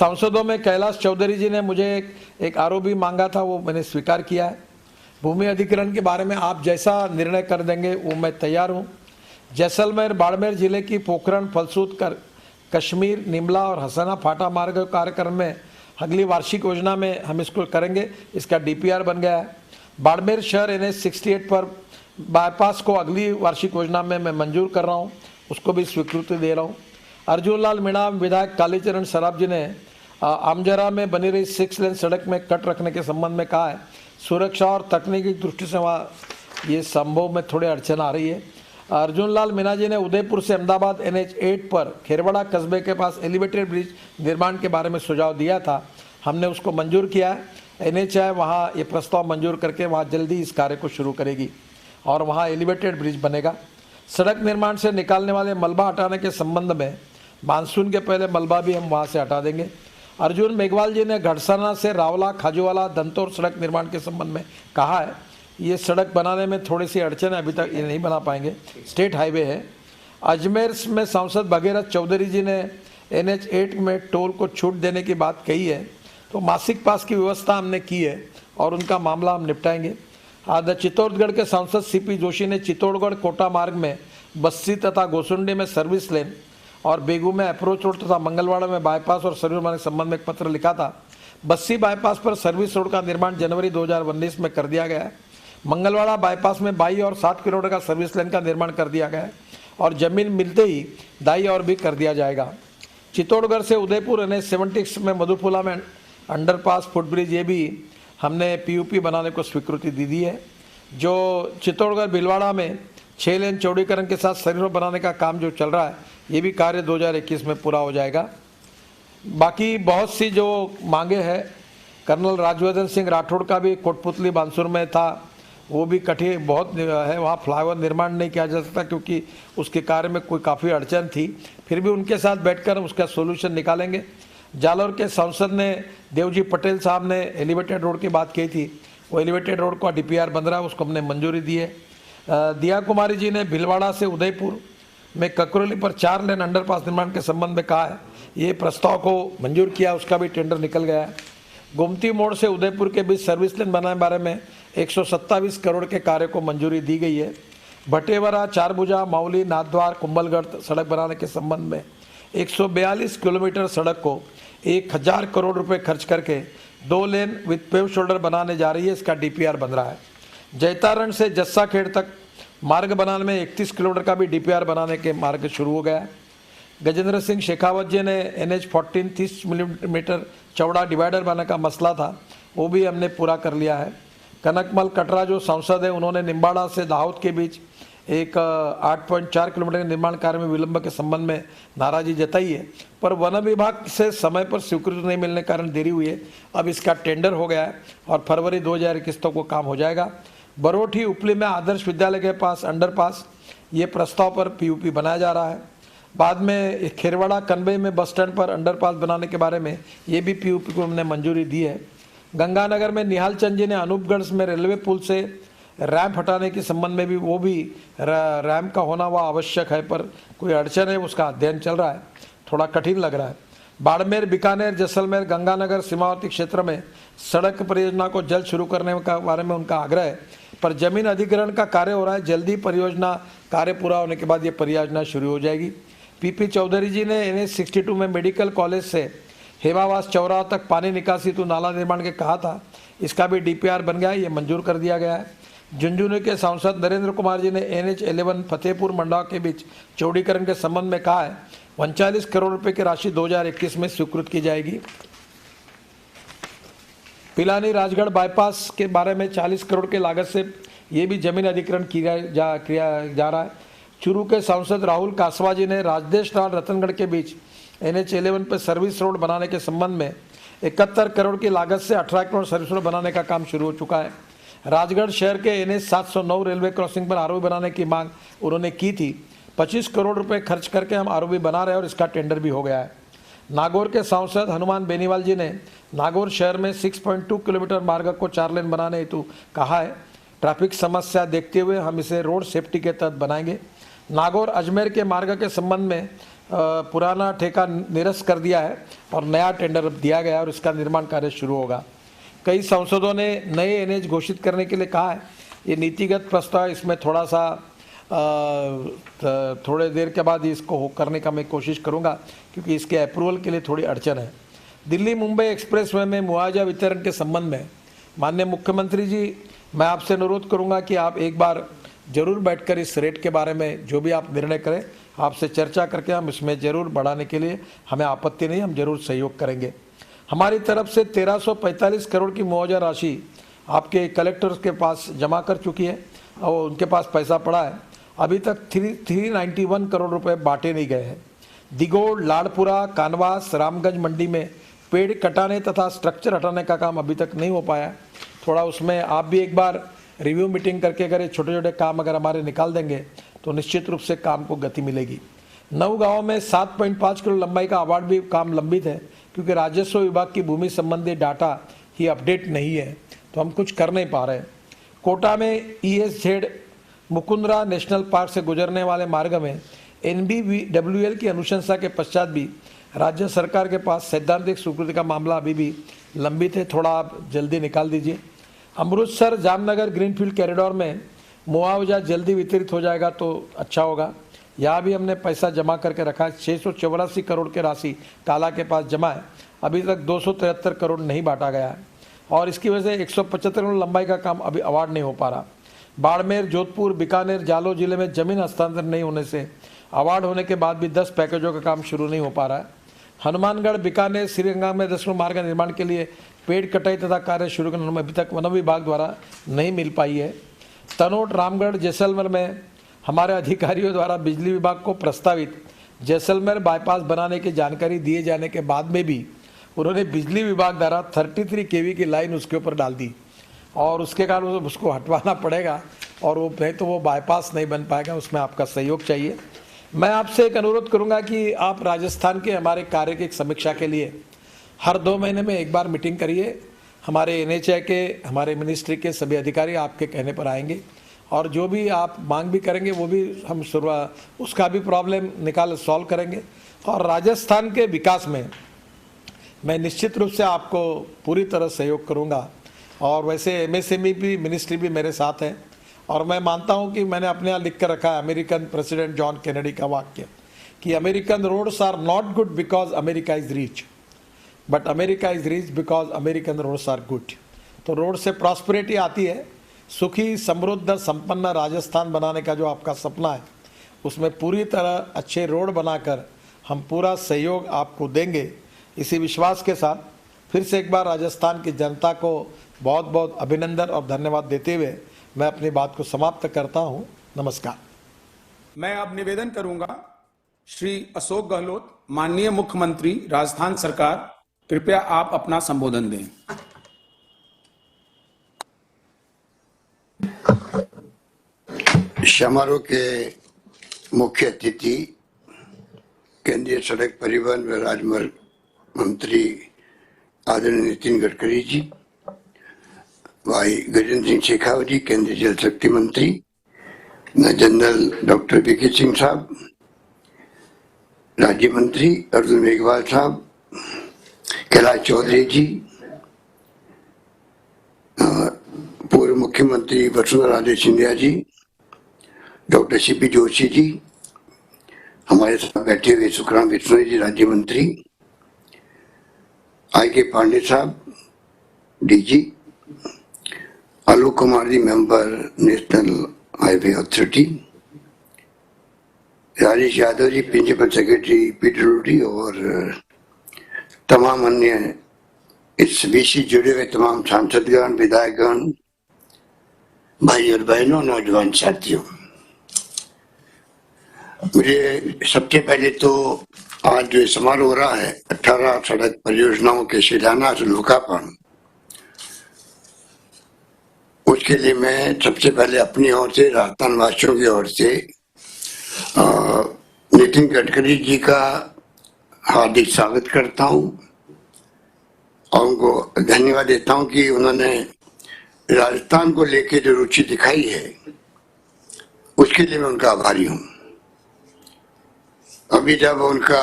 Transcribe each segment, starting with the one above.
सांसदों में कैलाश चौधरी जी ने मुझे एक आरोप भी मांगा था, वो मैंने स्वीकार किया है। भूमि अधिग्रहण के बारे में आप जैसा निर्णय कर देंगे वो मैं तैयार हूँ। जैसलमेर बाड़मेर जिले की पोखरण फलसूद कश्मीर निमला और हसना फाटा मार्ग कार्यक्रम में अगली वार्षिक योजना में हम इसको करेंगे। इसका डीपीआर बन गया है। बाड़मेर शहर NH 68 पर बाईपास को अगली वार्षिक योजना में मैं मंजूर कर रहा हूँ, उसको भी स्वीकृति दे रहा हूँ। अर्जुन लाल मीणा विधायक कालीचरण सराफ जी ने आमजरा में बनी रही 6 लेन सड़क में कट रखने के संबंध में कहा है, सुरक्षा और तकनीकी दृष्टि से वहाँ ये संभव में थोड़ी अड़चन आ रही है। अर्जुन लाल मीणा जी ने उदयपुर से अहमदाबाद NH 8 पर खेरवाड़ा कस्बे के पास एलिवेटेड ब्रिज निर्माण के बारे में सुझाव दिया था, हमने उसको मंजूर किया है। NHAI वहाँ ये प्रस्ताव मंजूर करके वहाँ जल्दी इस कार्य को शुरू करेगी और वहाँ एलिवेटेड ब्रिज बनेगा। सड़क निर्माण से निकालने वाले मलबा हटाने के संबंध में मानसून के पहले मलबा भी हम वहाँ से हटा देंगे। अर्जुन मेघवाल जी ने घड़साना से रावला खाजूवाला दंतौर सड़क निर्माण के संबंध में कहा है, ये सड़क बनाने में थोड़ी सी अड़चन है, अभी तक ये नहीं बना पाएंगे, स्टेट हाईवे है। अजमेर में सांसद भगीरथ चौधरी जी ने NH 8 में टोल को छूट देने की बात कही है, तो मासिक पास की व्यवस्था हमने की है और उनका मामला हम निपटाएंगे। आज चित्तौड़गढ़ के सांसद CP जोशी ने चित्तौड़गढ़ कोटा मार्ग में बस्सी तथा गोसुंडी में सर्विस लेन और बेगू में अप्रोच रोड तथा मंगलवाड़ा में बाईपास और सर्विस बनाने के संबंध में एक पत्र लिखा था। बस्सी बाईपास पर सर्विस रोड का निर्माण जनवरी 2019 में कर दिया गया है। मंगलवाड़ा बाईपास में 22 और 7 किलोमीटर का सर्विस लेन का निर्माण कर दिया गया है और जमीन मिलते ही दाई और भी कर दिया जाएगा। चित्तौड़गढ़ से उदयपुर NH 76 में मधुपुला में अंडरपास फुटब्रिज ये भी हमने PUP बनाने को स्वीकृति दे दी है। जो चित्तौड़गढ़ भीलवाड़ा में 6 लेन चौड़ीकरण के साथ सर्विस रोड बनाने का काम जो चल रहा है, ये भी कार्य 2021 में पूरा हो जाएगा। बाकी बहुत सी जो मांगे हैं, कर्नल राज्यवर्धन सिंह राठौड़ का भी कोटपुतली बांसुर में था, वो भी कठिन बहुत है, वहाँ फ्लाईओवर निर्माण नहीं किया जा सकता क्योंकि उसके कार्य में कोई काफ़ी अड़चन थी, फिर भी उनके साथ बैठकर उसका सोल्यूशन निकालेंगे। जालौर के सांसद ने देवजी पटेल साहब ने एलिवेटेड रोड की बात की थी, वो एलिवेटेड रोड का DPR बन रहा है, उसको हमने मंजूरी दी है। दिया कुमारी जी ने भीलवाड़ा से उदयपुर में ककरोली पर 4 लेन अंडरपास निर्माण के संबंध में कहा है, ये प्रस्ताव को मंजूर किया, उसका भी टेंडर निकल गया है। गोमती मोड़ से उदयपुर के बीच सर्विस लेन बनाने के बारे में 127 करोड़ के कार्य को मंजूरी दी गई है। भटेवरा चारभुजा माउली नाथद्वार कुंभलगढ़ सड़क बनाने के संबंध में 142 किलोमीटर सड़क को 1000 करोड़ रुपए खर्च करके 2 लेन विद पेव शोल्डर बनाने जा रही है, इसका DPR बन रहा है। जैतारण से जस्साखेड़ तक मार्ग बनाने में 31 किलोमीटर का भी DPR बनाने के मार्ग शुरू हो गया है। गजेंद्र सिंह शेखावत जी ने NH 14 30 मिलीमीटर चौड़ा डिवाइडर बनाने का मसला था, वो भी हमने पूरा कर लिया है। कनकमल कटरा जो सांसद है, उन्होंने निम्बाड़ा से दाहोद के बीच एक 8.4 किलोमीटर के निर्माण कार्य में विलंब के संबंध में नाराजी जताई है, पर वन विभाग से समय पर स्वीकृति नहीं मिलने के कारण देरी हुई है। अब इसका टेंडर हो गया है और फरवरी 2021 तक वो काम हो जाएगा। बरोठी उपली में आदर्श विद्यालय के पास अंडरपास, ये प्रस्ताव पर PUP बनाया जा रहा है। बाद में खेरवाड़ा कन्वे में बस स्टैंड पर अंडरपास बनाने के बारे में ये भी PUP को हमने मंजूरी दी है। गंगानगर में निहाल चंद जी ने अनूपगढ़ में रेलवे पुल से रैंप हटाने के संबंध में भी वो भी रैंप का होना वह आवश्यक है, पर कोई अड़चन है, उसका अध्ययन चल रहा है, थोड़ा कठिन लग रहा है। बाड़मेर बीकानेर जैसलमेर गंगानगर सीमावर्ती क्षेत्र में सड़क परियोजना को जल्द शुरू करने के बारे में उनका आग्रह है, पर जमीन अधिग्रहण का कार्य हो रहा है, जल्दी परियोजना कार्य पूरा होने के बाद ये परियोजना शुरू हो जाएगी। PP चौधरी जी ने NH 62 में मेडिकल कॉलेज से हेमावास चौराहा तक पानी निकासी तो नाला निर्माण के कहा था, इसका भी DPR बन गया है, ये मंजूर कर दिया गया है। झुंझुनू के सांसद नरेंद्र कुमार जी ने NH 11 फतेहपुर मंडा के बीच चौड़ीकरण के संबंध में कहा है, 39 करोड़ रुपए की राशि 2021 में स्वीकृत की जाएगी। पिलानी राजगढ़ बाईपास के बारे में 40 करोड़ के लागत से ये भी जमीन अधिग्रहण किया जा रहा है। चूरू के सांसद राहुल कासवा जी ने राजदेश लाल रतनगढ़ के बीच NH 11 पर सर्विस रोड बनाने के संबंध में 71 करोड़ की लागत से 18 करोड़ सर्विस रोड बनाने का काम शुरू हो चुका है। राजगढ़ शहर के NH 709 रेलवे क्रॉसिंग पर ROB बनाने की मांग उन्होंने की थी, 25 करोड़ रुपए खर्च करके हम ROB बना रहे हैं और इसका टेंडर भी हो गया है। नागौर के सांसद हनुमान बेनीवाल जी ने नागौर शहर में 6.2 किलोमीटर मार्ग को 4 लेन बनाने हेतु कहा है। ट्रैफिक समस्या देखते हुए हम इसे रोड सेफ्टी के तहत बनाएंगे। नागौर अजमेर के मार्ग के संबंध में पुराना ठेका निरस्त कर दिया है और नया टेंडर दिया गया और इसका निर्माण कार्य शुरू होगा। कई सांसदों ने नए एनएच घोषित करने के लिए कहा है। ये नीतिगत प्रस्ताव, इसमें थोड़ा सा थोड़े देर के बाद इसको करने का मैं कोशिश करूंगा, क्योंकि इसके अप्रूवल के लिए थोड़ी अड़चन है। दिल्ली मुंबई एक्सप्रेसवे में मुआवजा वितरण के संबंध में माननीय मुख्यमंत्री जी, मैं आपसे अनुरोध करूंगा कि आप एक बार जरूर बैठकर इस रेट के बारे में जो भी आप निर्णय करें, आपसे चर्चा करके हम इसमें जरूर बढ़ाने के लिए हमें आपत्ति नहीं, हम जरूर सहयोग करेंगे। हमारी तरफ से 1345 करोड़ की मुआवजा राशि आपके कलेक्टर्स के पास जमा कर चुकी है और उनके पास पैसा पड़ा है। अभी तक 391 करोड़ रुपए बांटे नहीं गए हैं। दिगोड़, लाड़पुरा, कानवास, रामगंज मंडी में पेड़ कटाने तथा स्ट्रक्चर हटाने का काम अभी तक नहीं हो पाया। थोड़ा उसमें आप भी एक बार रिव्यू मीटिंग करके अगर ये छोटे छोटे काम अगर हमारे निकाल देंगे तो निश्चित रूप से काम को गति मिलेगी। 9 गाँव में 7.5 किलो लंबाई का अवार्ड भी काम लंबित है, क्योंकि राजस्व विभाग की भूमि संबंधी डाटा ही अपडेट नहीं है, तो हम कुछ कर नहीं पा रहे हैं। कोटा में ESZ मुकुंदरा नेशनल पार्क से गुजरने वाले मार्ग में NBWL की अनुशंसा के पश्चात भी राज्य सरकार के पास सैद्धांतिक स्वीकृति का मामला अभी भी लंबित है, थोड़ा आप जल्दी निकाल दीजिए। अमृतसर जामनगर ग्रीनफील्ड कॉरिडोर में मुआवजा जल्दी वितरित हो जाएगा तो अच्छा होगा। यहाँ भी हमने पैसा जमा करके रखा है। 684 करोड़ की राशि टाला के पास जमा है, अभी तक 273 करोड़ नहीं बांटा गया है और इसकी वजह से 175 करोड़ लंबाई का काम अभी अवार्ड नहीं हो पा रहा। बाड़मेर, जोधपुर, बीकानेर, जालौर जिले में जमीन हस्तांतरण नहीं होने से अवार्ड होने के बाद भी 10 पैकेजों का काम शुरू नहीं हो पा रहा है। हनुमानगढ़, बीकानेर, श्रीगंगा में 10 मार्ग का निर्माण के लिए पेड़ कटाई तथा कार्य शुरू करने में अभी तक वन विभाग द्वारा नहीं मिल पाई है। तनोट, रामगढ़, जैसलमेर में हमारे अधिकारियों द्वारा बिजली विभाग को प्रस्तावित जैसलमेर बाईपास बनाने की जानकारी दिए जाने के बाद में भी उन्होंने बिजली विभाग द्वारा 33 kV की लाइन उसके ऊपर डाल दी और उसके कारण उसको हटवाना पड़ेगा और वो नहीं तो वो बाईपास नहीं बन पाएगा। उसमें आपका सहयोग चाहिए। मैं आपसे एक अनुरोध करूंगा कि आप राजस्थान के हमारे कार्य की समीक्षा के लिए हर 2 महीने में एक बार मीटिंग करिए। हमारे NHI के, हमारे मिनिस्ट्री के सभी अधिकारी आपके कहने पर आएंगे और जो भी आप मांग भी करेंगे वो भी हम उसका भी प्रॉब्लम सॉल्व करेंगे। और राजस्थान के विकास में मैं निश्चित रूप से आपको पूरी तरह सहयोग करूंगा। और वैसे MSME भी मिनिस्ट्री भी मेरे साथ है और मैं मानता हूं कि मैंने अपने यहाँ लिख कर रखा है अमेरिकन प्रेसिडेंट जॉन कैनेडी का वाक्य कि American roads are not good because America is rich, but America is rich because American roads are good. तो रोड से प्रॉस्पेरिटी आती है। सुखी, समृद्ध, संपन्न राजस्थान बनाने का जो आपका सपना है उसमें पूरी तरह अच्छे रोड बनाकर हम पूरा सहयोग आपको देंगे। इसी विश्वास के साथ फिर से एक बार राजस्थान की जनता को बहुत बहुत अभिनंदन और धन्यवाद देते हुए मैं अपनी बात को समाप्त करता हूं। नमस्कार। मैं अब निवेदन करूंगा, श्री अशोक गहलोत, माननीय मुख्यमंत्री राजस्थान सरकार, कृपया आप अपना संबोधन दें। समारोह के मुख्य अतिथि केंद्रीय सड़क परिवहन व राजमार्ग मंत्री आदरणीय नितिन गडकरी जी, भाई गजेंद्र सिंह शेखावत जी केंद्रीय जल शक्ति मंत्री, जनरल डॉक्टर वीके सिंह साहब, राज्य मंत्री अर्जुन मेघवाल साहब, कैलाश चौधरी जी, पूर्व मुख्यमंत्री वसुंधरा राजे सिंधिया जी, डॉक्टर CP जोशी जी, हमारे साथ बैठे हुए सुखराम विश्नोई जी राज्य मंत्री, IK पांडे साहब DG, Alok Kumar ji member national highway authority, Rajesh Yadav ji principal secretary PWD और तमाम अन्य इस विषय जुड़े हुए तमाम सांसदगण, विधायकगण, भाई और बहनों, नौजवान साथियों, मुझे सबसे पहले तो आज जो समारोह हो रहा है 18 सड़क परियोजनाओं के शिलान्यास लोकार्पण, उसके लिए मैं सबसे पहले अपनी ओर से, राजस्थान वासियों की ओर से नितिन गडकरी जी का हार्दिक स्वागत करता हूं और उनको धन्यवाद देता हूं कि उन्होंने राजस्थान को लेकर जो रुचि दिखाई है उसके लिए मैं उनका आभारी हूं। अभी जब उनका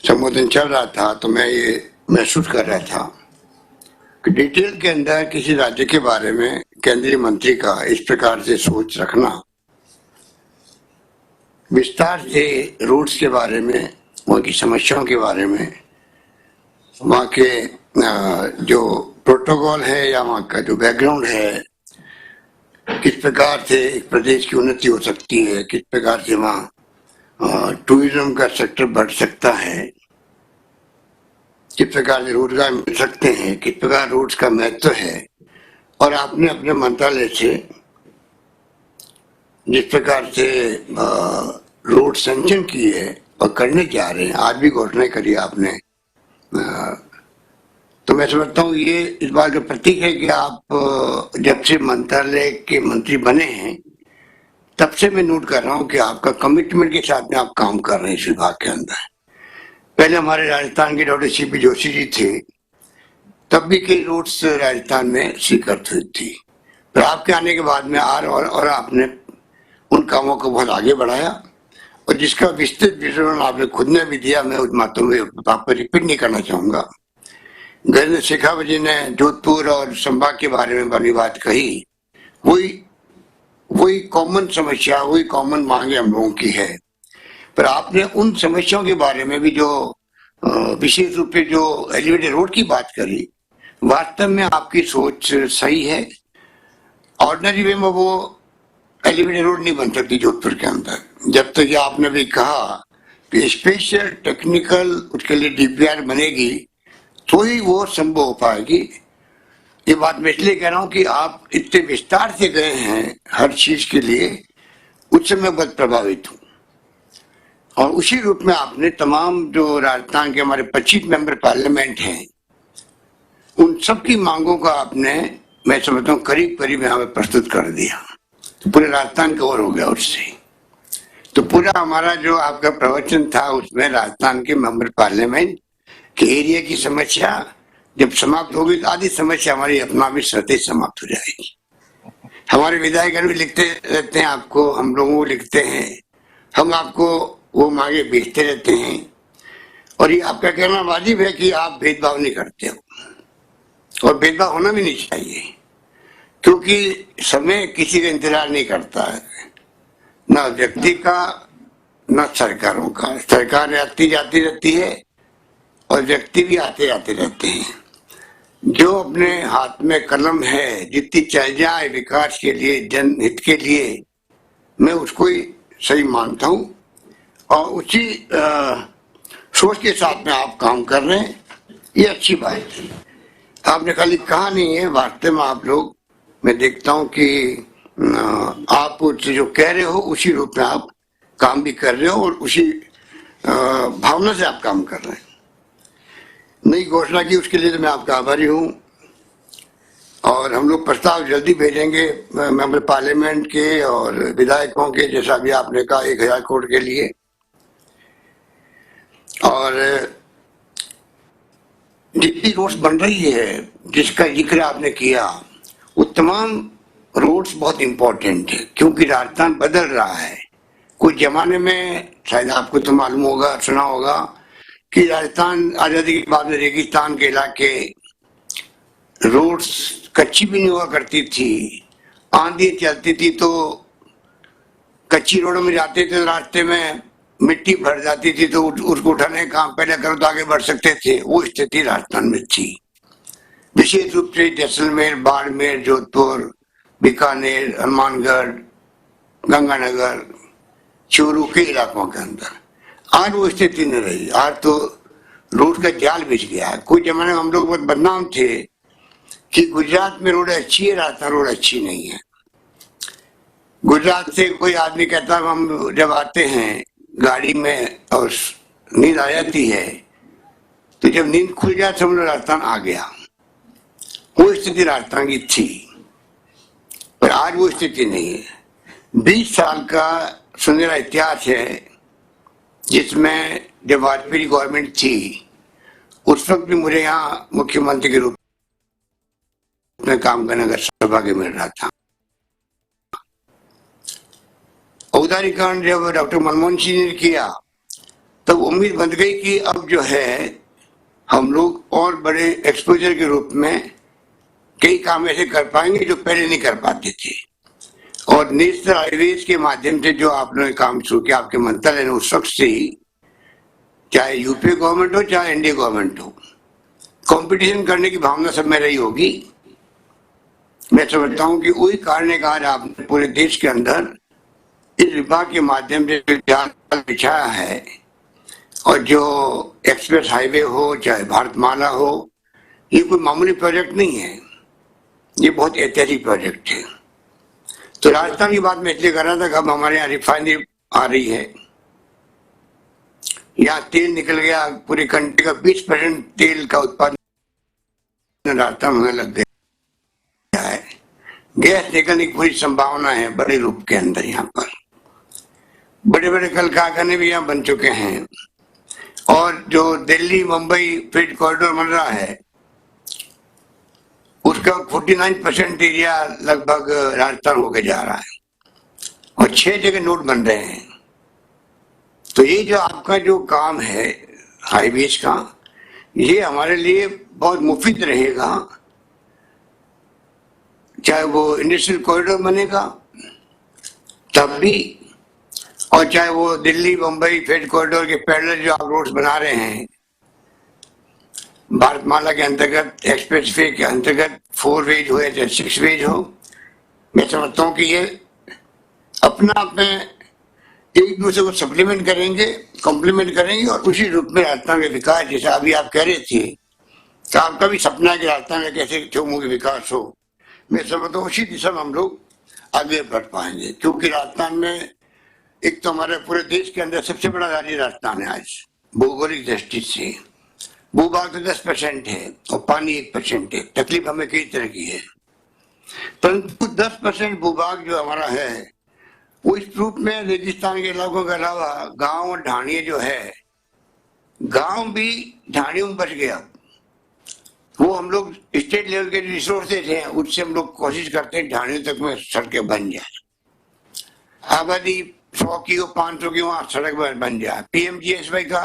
संबोधन चल रहा था तो मैं ये महसूस कर रहा था कि डिटेल के अंदर किसी राज्य के बारे में केंद्रीय मंत्री का इस प्रकार से सोच रखना, विस्तार से रूट्स के बारे में, वहाँ की समस्याओं के बारे में, वहाँ के जो प्रोटोकॉल है या वहाँ का जो बैकग्राउंड है, किस प्रकार से एक प्रदेश की उन्नति हो सकती है, किस प्रकार से वहाँ टूरिज्म का सेक्टर बढ़ सकता है, किस प्रकार से रोजगार मिल सकते हैं, किस प्रकार रोड्स का महत्व है, और आपने अपने मंत्रालय से जिस प्रकार से रोड सैंक्शन की है और करने जा रहे हैं, आज भी घोषणा करी आपने, तो मैं समझता हूँ ये इस बात का प्रतीक है कि आप जब से मंत्रालय के मंत्री बने हैं तब से मैं नोट कर रहा हूँ कि आपका कमिटमेंट के साथ में आप काम कर रहे हैं इस विभाग के अंदर। पहले हमारे राजस्थान के डॉक्टर सीपी जोशी जी थे, तब भी कई रोड्स राजस्थान में स्वीकृत हुई थी, फिर आपके आने के बाद में और आपने उन कामों को बहुत आगे बढ़ाया, और जिसका विस्तृत विवरण आपने खुद ने भी दिया, मैं उस बातों में आप पर रिपीट नहीं करना चाहूंगा। गजेंद्र शेखावत जी ने जोधपुर और संभाग के बारे में बड़ी बात कही, वही कॉमन समस्या, वही कॉमन मांगे हम लोगों की है, पर आपने उन समस्याओं के बारे में भी जो विशेष रूप से जो एलिवेटेड रोड की बात करी, वास्तव में आपकी सोच सही है। ऑर्डिनरी वे में वो एलिवेटेड रोड नहीं बन सकती जोधपुर के अंदर, जब तक आपने भी कहा कि स्पेशल टेक्निकल उसके लिए डीपीआर बनेगी तो ही वो संभव हो पाएगी। ये बात मैं इसलिए कह रहा हूँ कि आप इतने विस्तार से गए हैं हर चीज के लिए, उससे मैं बहुत प्रभावित हूँ, और उसी रूप में आपने तमाम जो राजस्थान के हमारे 25 मेंबर पार्लियामेंट हैं उन सब की मांगों का आपने, मैं समझता हूँ, करीब करीब यहाँ पे प्रस्तुत कर दिया, तो पूरे राजस्थान कवर हो गया उससे। तो पूरा हमारा जो आपका प्रवचन था उसमें राजस्थान के मेंबर पार्लियामेंट के एरिया की समस्या जब समाप्त होगी तो आधी समस्या हमारी अपना भी स्वतः समाप्त हो जाएगी। हमारे विधायकगण भी लिखते रहते हैं आपको, हम लोगों को लिखते हैं, हम आपको वो मांगे भेजते रहते हैं, और ये आपका कहना वाजिब है कि आप भेदभाव नहीं करते हो, और भेदभाव होना भी नहीं चाहिए, क्योंकि समय किसी का इंतजार नहीं करता है, ना व्यक्ति का ना सरकारों का। सरकार आती जाती रहती है और व्यक्ति भी आते जाते रहते हैं। जो अपने हाथ में कलम है, जितनी चल जाए विकास के लिए, जनहित के लिए, मैं उसको ही सही मानता हूँ, और उसी सोच के साथ में आप काम कर रहे हैं, ये अच्छी बात है। आपने खाली कहा नहीं है, वास्तव में आप लोग, मैं देखता हूँ कि आप जो कह रहे हो उसी रूप में आप काम भी कर रहे हो, और उसी भावना से आप काम कर रहे हैं। नई घोषणा की उसके लिए तो मैं आपका आभारी हूँ, और हम लोग प्रस्ताव जल्दी भेजेंगे मेंबर पार्लियामेंट के और विधायकों के, जैसा भी आपने कहा 1000 करोड़ के लिए। और जितनी रोड्स बन रही है जिसका जिक्र आपने किया, वो तमाम रोड्स बहुत इंपॉर्टेंट है, क्योंकि राजस्थान बदल रहा है। कुछ जमाने में शायद आपको तो मालूम होगा, सुना होगा कि राजस्थान आजादी के बाद में रेगिस्तान के इलाके, रोड्स कच्ची भी नहीं हुआ करती थी, आंधी चलती थी तो कच्ची रोडों में जाते थे, रास्ते में मिट्टी भर जाती थी, तो उसको उठाने का काम पहले करो तो आगे बढ़ सकते थे। वो स्थिति राजस्थान में थी, विशेष रूप से जैसलमेर, बाड़मेर, जोधपुर, बीकानेर, हनुमानगढ़, गंगानगर, चूरू के इलाकों के अंदर। आज वो स्थिति नहीं रही, आज तो रोड का जाल बिछ गया है। कुछ जमाने में हम लोग बहुत बदनाम थे कि गुजरात में रोड अच्छी है, राजस्थान रोड अच्छी नहीं है। गुजरात से कोई आदमी कहता है, हम जब आते हैं गाड़ी में और नींद आ जाती है, तो जब नींद खुल जाए समझ राजस्थान आ गया। वो स्थिति राजस्थान की थी, पर आज वो स्थिति नहीं है। 20 साल का सुनहरा इतिहास है, जिसमें जब वाजपेयी गवर्नमेंट थी उस वक्त भी मुझे यहाँ मुख्यमंत्री के रूप में काम करने का सौभाग्य मिल रहा था, और उदारीकरण जब डॉक्टर मनमोहन सिंह ने किया तब उम्मीद बन गई कि अब जो है हम लोग और बड़े एक्सपोजर के रूप में कई काम ऐसे कर पाएंगे जो पहले नहीं कर पाते थे। और नेशनल हाईवेज के माध्यम से जो आपने काम शुरू किया आपके मंत्रालय ने, उस वक्त से ही, चाहे यूपीए गवर्नमेंट हो चाहे एनडीए गवर्नमेंट हो, कंपटीशन करने की भावना सब में रही होगी। मैं समझता हूं कि वही कारण है कि आज आपने पूरे देश के अंदर इस विभाग के माध्यम से जाल बिछाया है, और जो एक्सप्रेस हाईवे हो चाहे भारतमाला हो, ये कोई मामूली प्रोजेक्ट नहीं है, ये बहुत ऐतिहासिक प्रोजेक्ट है। तो राजस्थान की बात मैं इसलिए कर रहा था कि अब हमारे यहाँ रिफाइनरी आ रही है, यहाँ तेल निकल गया, पूरे कंट्री का 20% तेल का उत्पादन राजस्थान होने लग गया है। गैस निकलने की पूरी संभावना है बड़े रूप के अंदर। यहाँ पर बड़े बड़े कल कारखाने भी यहाँ बन चुके हैं, और जो दिल्ली मुंबई फ्रेट कॉरिडोर बन रहा है उसका 49% एरिया लगभग राजस्थान होके जा रहा है, और 6 जगह नोड बन रहे हैं। तो ये जो आपका जो काम है हाईवेज का, ये हमारे लिए बहुत मुफीद रहेगा, चाहे वो इंडस्ट्रियल कॉरिडोर बनेगा तब भी, और चाहे वो दिल्ली मुंबई फ्रेट कॉरिडोर के पैरेलल जो आप रोड्स बना रहे हैं भारतमाला के अंतर्गत, एक्सप्रेस वे के अंतर्गत, 4 वेज हो या 6 वेज हो, मैं समझता हूँ कि ये अपना आप में एक दूसरे को सप्लीमेंट करेंगे, कॉम्प्लीमेंट करेंगे, और उसी रूप में राजस्थान के विकास, जैसा अभी आप कह रहे थे कि आपका भी सपना है कि राजस्थान में कैसे चौमुखी विकास हो, मैं समझता हूँ उसी दिशा में हम लोग आगे बढ़ पाएंगे। क्योंकि राजस्थान में एक तो हमारे पूरे देश के अंदर सबसे बड़ा राज्य राजस्थान है आज भौगोलिक दृष्टि से। भूभाग तो 10% है और पानी 1% है। तकलीफ हमें कई तरह की है, परंतु 10% भूभाग जो हमारा है वो इस रूप में रेगिस्तान के इलाकों के अलावा गांव और ढाणिये जो है, गांव भी ढाणियों में बच गया। वो हम लोग स्टेट लेवल के रिसोर्सेज हैं, उससे हम लोग कोशिश करते हैं ढाणियों तक में सड़कें बन जाए। आबादी 100 की हो 500 की वहां सड़क बन जाए। PMGSY का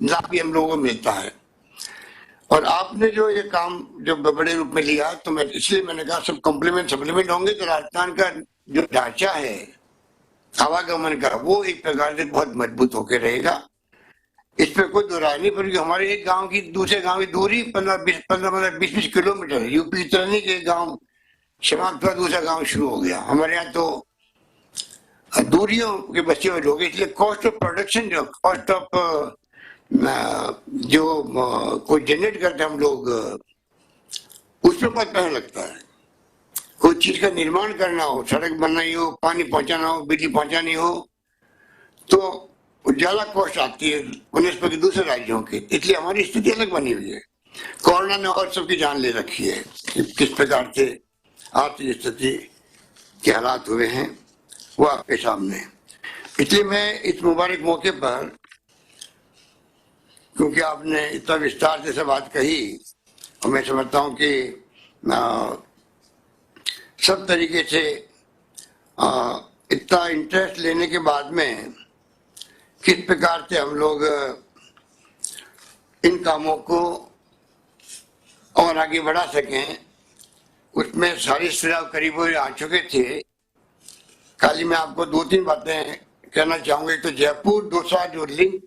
लाभ भी हम लोगों को मिलता है। और आपने जो ये काम जो बड़े रूप में लिया, तो मैं इसलिए मैंने कहा सब कॉम्प्लीमेंट सप्लीमेंट होंगे, तो राजस्थान का जो ढांचा है आवागमन का, वो एक प्रकार से बहुत मजबूत होकर रहेगा। इस पर कोई दो राय नहीं, क्योंकि हमारे एक गांव की दूसरे गांव की दूरी 15-20 किलोमीटर है। यूपी की तरह नहीं कि गांव समाप्त हुआ दूसरा गांव शुरू हो गया। हमारे यहाँ तो दूरियों के बचे हुए लोग, इसलिए कॉस्ट ऑफ प्रोडक्शन, जो कॉस्ट ऑफ जो कोई जनरेट करते हैं हम लोग, उसमें बहुत पैसा लगता है। कोई चीज का निर्माण करना हो, सड़क बनानी हो, पानी पहुंचाना हो, बिजली पहुंचानी हो, तो ज्यादा कॉस्ट आती है बनस्पति दूसरे राज्यों की। इसलिए हमारी स्थिति अलग बनी हुई है। कोरोना ने और सबकी जान ले रखी है कि किस प्रकार से आर्थिक स्थिति के हालात हुए हैं, वो आपके सामने। इसलिए मैं इस मुबारक मौके पर, क्योंकि आपने इतना विस्तार से सब बात कही, और मैं समझता हूँ कि सब तरीके से इतना इंटरेस्ट लेने के बाद में किस प्रकार से हम लोग इन कामों को और आगे बढ़ा सकें, उसमें सारे सुझाव करीब आ चुके थे। खाली मैं आपको 2-3 बातें कहना चाहूंगा। तो जयपुर दौसा जो लिंक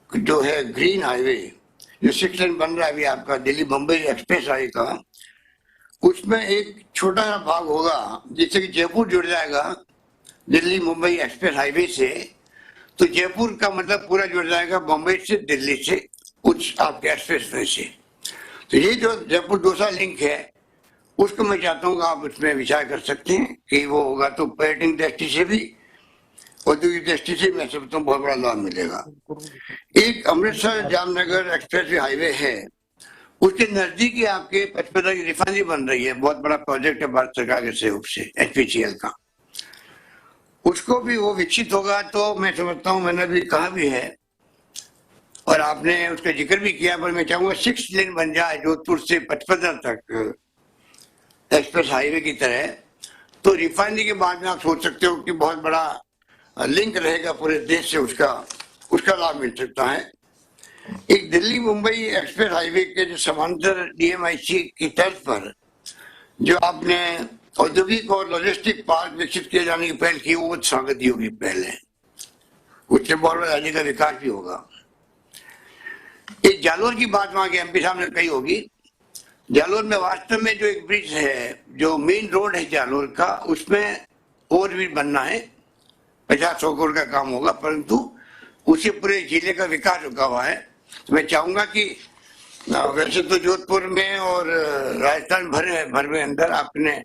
जो है ग्रीन हाईवे, जो 6 लेन बन रहा है अभी आपका दिल्ली मुंबई एक्सप्रेस हाईवे का, उसमें एक छोटा सा भाग होगा जिससे कि जयपुर जुड़ जाएगा दिल्ली मुंबई एक्सप्रेस हाईवे से। तो जयपुर का मतलब पूरा जुड़ जाएगा मुंबई से, दिल्ली से, उस आपके एक्सप्रेस वे से। तो ये जो जयपुर दौसा लिंक है, उसको मैं चाहता हूँ कि आप उसमें विचार कर सकते हैं कि वो होगा तो पर्यटन दृष्टि से भी, औद्योगिक दृष्टि से मैं समझता हूँ बहुत बड़ा लाभ मिलेगा। एक अमृतसर जामनगर एक्सप्रेस हाईवे है, उसके नजदीक ही आपके 55 की रिफाइनरी बन रही है। बहुत बड़ा प्रोजेक्ट है भारत सरकार के सहयोग से, HPCL का। उसको भी वो विकसित होगा तो मैं समझता हूँ, मैंने भी कहा भी है और आपने उसका जिक्र भी किया, पर मैं चाहूंगा 6 लेन बन जाए जोधपुर से 55 तक एक्सप्रेस हाईवे की तरह। तो रिफाइनरी के बाद में आप सोच सकते हो कि बहुत बड़ा लिंक रहेगा पूरे देश से, उसका उसका लाभ मिल सकता है। एक दिल्ली मुंबई एक्सप्रेस हाईवे के जो समांतर डीएमआईसी की तर्ज पर जो आपने औद्योगिक और लॉजिस्टिक पार्क विकसित किए जाने की पहल की, वो स्वागत योग्य पहल है। उससे बहुत बड़ा राज्य का विकास भी होगा। एक जालोर की बात वहां के एमपी साहब ने कही होगी। जालोर में वास्तव में जो एक ब्रिज है, जो मेन रोड है जालोर का, उसमें और भी बनना है। 50-100 करोड़ का काम होगा, परंतु उसे पूरे जिले का विकास रुका हुआ है। तो मैं चाहूंगा कि वैसे तो जोधपुर में और राजस्थान भर में अंदर आपने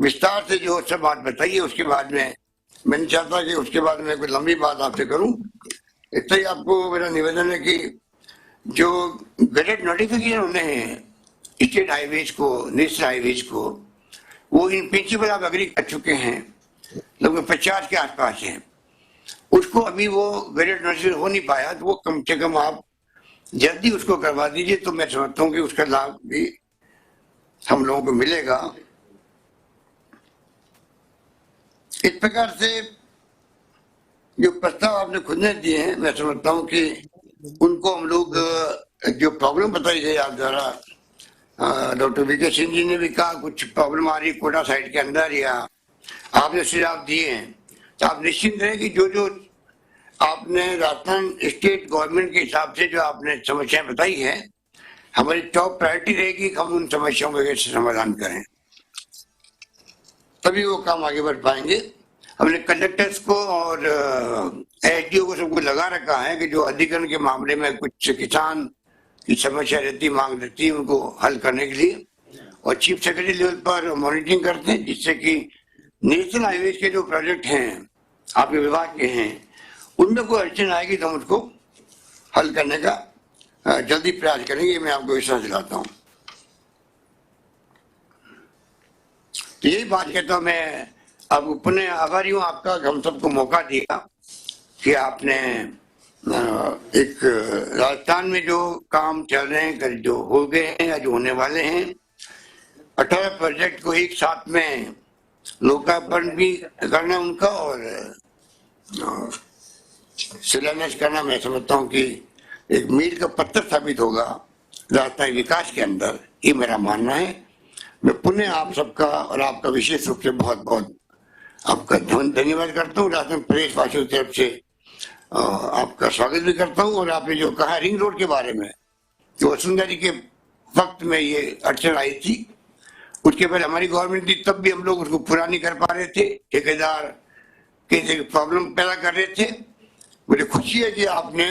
विस्तार से जो सब बात बताई है, उसके बाद में मैं नहीं चाहता कि उसके बाद में कोई लंबी बात आपसे करूं। इतना ही आपको मेरा निवेदन है कि जो गजट नोटिफिकेशन होने हैं स्टेट हाईवेज को, नेशनल हाईवेज को, वो इन प्रिंसिपल आप अग्री कर चुके हैं, लगभग 50 के आसपास है। उसको अभी वो गजट नोटिफिकेशन हो नहीं पाया, तो वो कम से कम आप जल्दी उसको करवा दीजिए, तो मैं समझता हूँ कि उसका लाभ भी हम लोगों को मिलेगा। इस प्रकार से जो प्रस्ताव आपने खुद ने दिए हैं, मैं समझता हूँ कि उनको हम लोग जो प्रॉब्लम बताई गई आप द्वारा, डॉक्टर वीके सिंह जी ने भी कहा कुछ प्रॉब्लम आ रही कोटा साइड के अंदर, या आपने सुझाव दिए हैं, तो आप निश्चिंत रहें कि जो जो आपने राजस्थान स्टेट गवर्नमेंट के हिसाब से जो आपने समस्याएं बताई है, हमारी टॉप प्रायोरिटी रहेगी कि हम उन समस्याओं का कैसे समाधान करें, तभी वो काम आगे बढ़ पाएंगे। हमने कंडक्टर्स को और एसडीओ को सबको लगा रखा है कि जो अधिग्रहण के मामले में कुछ किसान की समस्या रहती, मांग रहती है, उनको हल करने के लिए, और चीफ सेक्रेटरी लेवल पर मॉनिटरिंग करते हैं, जिससे कि नेशनल हाईवेज के जो प्रोजेक्ट हैं आपके विभाग के हैं, उनमें कोई अड़चन आएगी तो हम उसको हल करने का जल्दी प्रयास करेंगे, मैं आपको विश्वास दिलाता हूँ। तो यही बात कहता हूँ मैं, अब पुनः आभारी हूँ आपका कि हम सबको मौका दिया कि आपने एक राजस्थान में जो काम चल रहे हैं, जो हो गए हैं या जो होने वाले हैं, 18 प्रोजेक्ट को एक साथ में लोकार्पण भी करना उनका और शिलान्यास करना, मैं समझता हूँ कि एक मील का पत्थर साबित होगा राजस्थान विकास के अंदर, ये मेरा मानना है। मैं पुनः आप सबका और आपका विशेष रूप से बहुत बहुत आपका धन्यवाद करता हूँ। राजस्थान प्रदेश वासियों की तरफ से आपका स्वागत भी करता हूँ। और आपने जो कहा रिंग रोड के बारे में, जो वसुंधरा जी के वक्त में ये अड़चन आई थी, उसके पहले हमारी गवर्नमेंट थी, तब भी हम लोग उसको पूरा नहीं कर पा रहे थे, ठेकेदार के प्रॉब्लम पैदा कर रहे थे। मुझे खुशी है कि आपने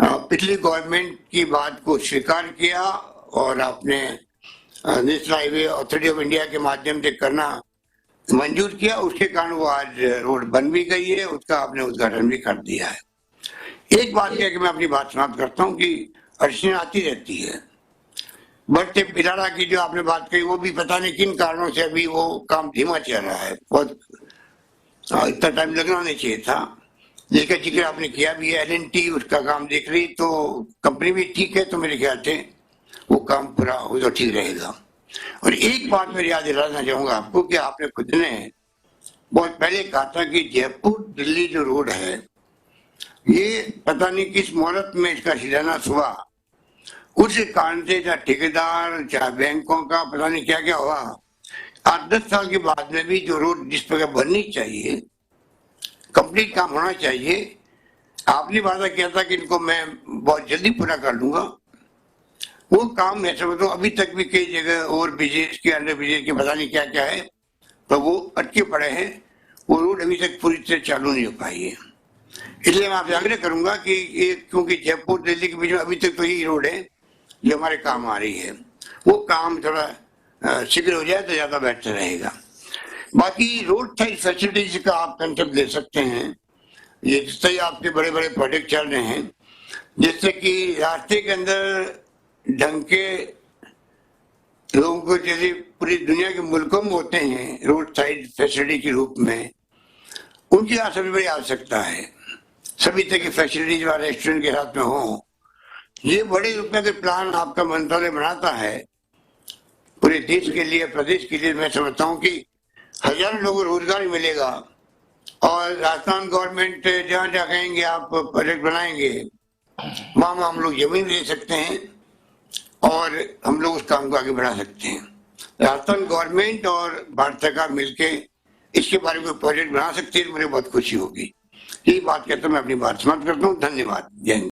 पिछली गवर्नमेंट की बात को स्वीकार किया और आपने national highway authority of India के माध्यम से करना मंजूर किया। उसके कारण वो आज रोड बन भी गई है, उसका आपने उद्घाटन भी कर दिया है। एक बात कह के मैं अपनी बात समाप्त करता हूँ कि अड़चनें आती रहती है। बढ़ते पिलाड़ा की जो आपने बात कही, वो भी पता नहीं किन कारणों से अभी वो काम धीमा चल रहा है, बहुत इतना टाइम लगना नहीं चाहिए था। जिसका जिक्र आपने किया भी है, LNT उसका काम देख रही, तो कंपनी भी ठीक है, तो मेरे ख्याल से वो काम पूरा हो तो ठीक रहेगा। और एक बात मैं याद दिलाना चाहूंगा आपको कि आपने खुद ने बहुत पहले कहा था कि जयपुर दिल्ली जो रोड है, ये पता नहीं किस मुहूर्त में इसका शिलान्यास हुआ, उस कारण से चाहे ठेकेदार चाहे बैंकों का पता नहीं क्या क्या हुआ, 8-10 साल के बाद में भी जो रोड जिस प्रकार बननी चाहिए, कंप्लीट काम होना चाहिए, आपने वादा किया था कि इनको मैं बहुत जल्दी पूरा कर लूंगा। वो काम मैं समझता हूँ अभी तक भी कई जगह और ब्रिजेस के अंडर ब्रिजेस के पता नहीं क्या क्या है, तो वो अटके पड़े हैं, वो रोड अभी तक पूरी तरह चालू नहीं हो पाई है। इसलिए मैं आपसे आग्रह करूंगा कि ये, क्योंकि जयपुर दिल्ली के बीच में अभी तक तो यही रोड है जो हमारे काम आ रही है, वो काम थोड़ा शीघ्र हो जाए तो ज्यादा बेहतर रहेगा। बाकी रोड साइड फैसिलिटीज का आप कंसेप्ट ले सकते हैं, ये जिससे ही आपके बड़े बड़े प्रोजेक्ट चल रहे हैं, जिससे कि रास्ते के अंदर ढंग के लोगों को, जैसे पूरी दुनिया के मुल्कों में होते हैं रोड साइड फैसिलिटी के रूप में, उनकी यहाँ सभी बड़ी आवश्यकता है। सभी तरह की फैसिलिटीज वाले रेस्टोरेंट के साथ में हो, ये बड़े रुपए के प्लान आपका मंत्रालय बनाता है पूरे देश के लिए, प्रदेश के लिए। मैं समझता हूँ कि हजारों लोगों को रोजगार मिलेगा और राजस्थान गवर्नमेंट जहाँ जहाँ कहेंगे आप प्रोजेक्ट बनाएंगे, वहां हम लोग जमीन ले सकते हैं और हम लोग उस काम को आगे बढ़ा सकते हैं। राजस्थान गवर्नमेंट और भारत सरकार मिलके इसके बारे में प्रोजेक्ट बना सकती है तो मुझे बहुत खुशी होगी। यही बात कहते मैं अपनी बात समाप्त करता हूँ। धन्यवाद। जय हिंद।